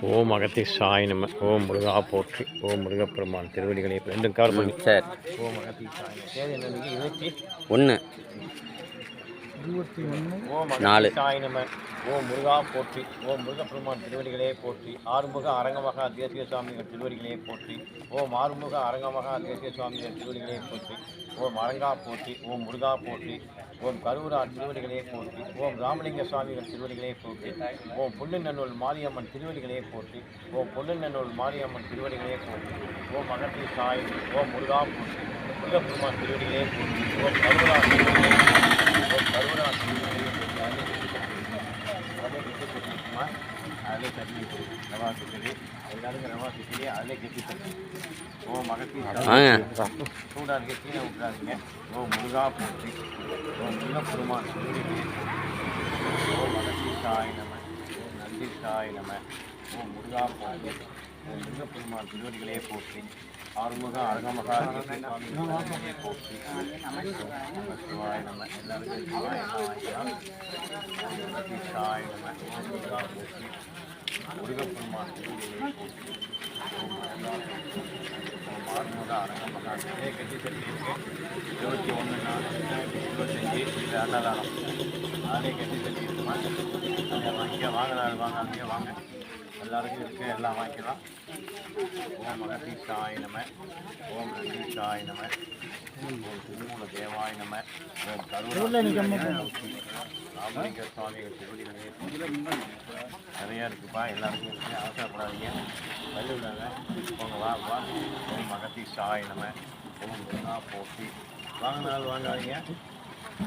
ஓம் அகத்தீசாய நம. ஓம் முருகா போற்றி. ஓம் முருகப்பெருமான் திருவடிகளை ரெண்டும் கவர் பண்ணி சார். ஓம் அகத்தீசாய தேதி என்ன? 21 ஓம் அகத்தீசாய நம. ஓம் முருகா போற்றி. ஓம் முருகப்பெருமான் திருவடிகளே போற்றி. ஆறுமுக அரங்கமகா தேசிய சுவாமிகள் திருவடிகளே போற்றி. ஓம் ஆறுமுக அரங்கமகா தேசிய சுவாமிகள் திருவடிகளே போற்றி. ஓம் அரங்கா போற்றி. ஓம் முருகா போற்றி. ஓம் கருவூரா திருவடிகளே போற்றி. ஓம் ராமலிங்க சுவாமிகள் திருவடிகளே போற்றி. ஓம் புல்லுநன்னூல் மாரியம்மன் திருவடிகளே போற்றி. ஓம் புல்லுநன்னூல் மாரியம்மன் திருவடிகளே போற்றி. ஓம் அகத்தீசாய. ஓம் முருகா போற்றி. முருகப்பெருமான் திருவடிகளே போற்றி. ஓம் கருவூரா ஓம் கருவூரா திருவடிகளே போற்றி. அதிலே தண்ணி ரவா சிக்கலி எல்லாருக்கும் ரவா சிக்கலி அதிலே கெட்டி தண்ணி. ஓம் அகத்தீசாய. சூடாக இருக்க கீழே விட்டுறாதீங்க. ஓம் முருகா போற்றி. ஓம் முருகப்பெருமான் திருவடிகளே போற்றி. ஓம் அகத்தீசாய நம. ஓம் நந்தீசாய நம. ஓம் முருகா போற்றி. ஓம் முருகப்பெருமான் திருவடிகளே போற்றி. ஆறுமுக அரங்கமகா சுவாமிகளே போற்றி. சிவாய நம. எல்லாருக்கும் சிவாய அகத்தீசாய நம. ஓம் முருகா போற்றி. முருகப்பெருமான் திருவடிகளே போற்றி. ஓம் முருகா போற்றி. ஓம் ஆறுமுக அரங்கமகா இதே கட்சி செல்லியிருக்கு. 21/4/2025 இது அன்னதானம். அதே கட்சி செல்லியிருக்குமா? அதை வாங்கிக்க வாங்கினாலும் வாங்க அங்கேயே வாங்க. எல்லாருக்கும் இருக்குது, எல்லாம் வாங்கிக்கலாம். ஓம் அகத்தீசாய நம. ஓம் நந்தீசாய நம. ஓம் திருமூல தேவாய நம. ஓம் கருவூர ராமலிங்க சுவாமிகள் திருவடிகளே நிறையா இருக்குப்பா. எல்லாருக்கும் இருக்குது, அவசரப்படாதீங்க. வள்ளுவங்க போங்க வா வா. ஓம் அகத்தீசாய நம. ஓம் முருகா போற்றி. வாங்கினாலும் வாங்காதீங்க.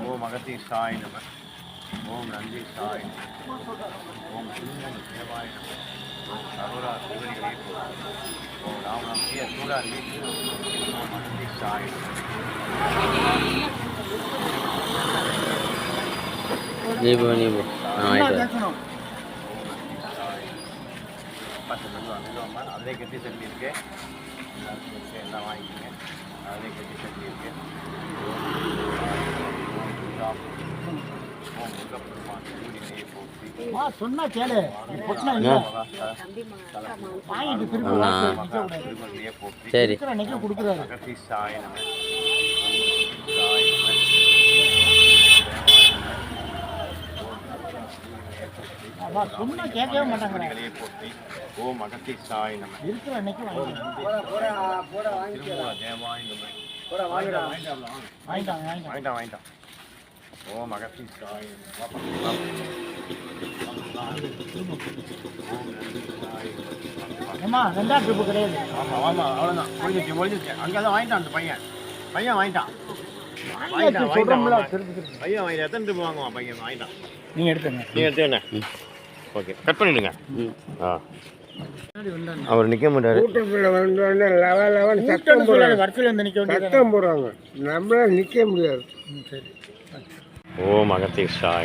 ஓம் அகத்தீசாய நம. ஓம் நந்தீசாய நம. ஓம் திருமூல தேவாய நம. ஓம் கருவூரா திருவடிகளே போற்றி. ஓம் ராமநாம சூடாரி. ஓம் அகத்தீசாய அதிலே கட்டி சொல்லியிருக்கு. எல்லாருக்கும் இருக்கு, எல்லாம் வாங்கிக்கோங்க. அதிலே கட்டி சொல்லியிருக்கு. ஓம் முருகப்பெருமான் திருவடிகளே போற்றி. சொன்னா கேளு. சரி அகத்தீசாய நம. சொன்னா கேட்கவே மாட்டாங்க. போற்றி. ஓம் அகத்தீசாய நம. இருக்கிற அன்னைக்கு தேவாய நம. வாங்கிட்டான். ஓம் அகத்தீசாய நம. ரெண்டாவது ட்ரிப்பு கிடையாது. ஆமாம் அவ்வளோதான். முடிஞ்சிச்சு. அங்கே தான் வாங்கிட்டான் அந்த பையன் வாங்கிட்டான். எத்தனை ட்ரிப்பு வாங்குவான் பையன்? வாங்கிட்டான். நீங்கள் எடுத்துங்க. ஓகே, கட் பண்ணிடுங்க. அவர் நிற்க மாட்டார். சத்தம் போடுறாங்க, நம்மளால நிற்க முடியாது. ஓம் அகத்தீசாய.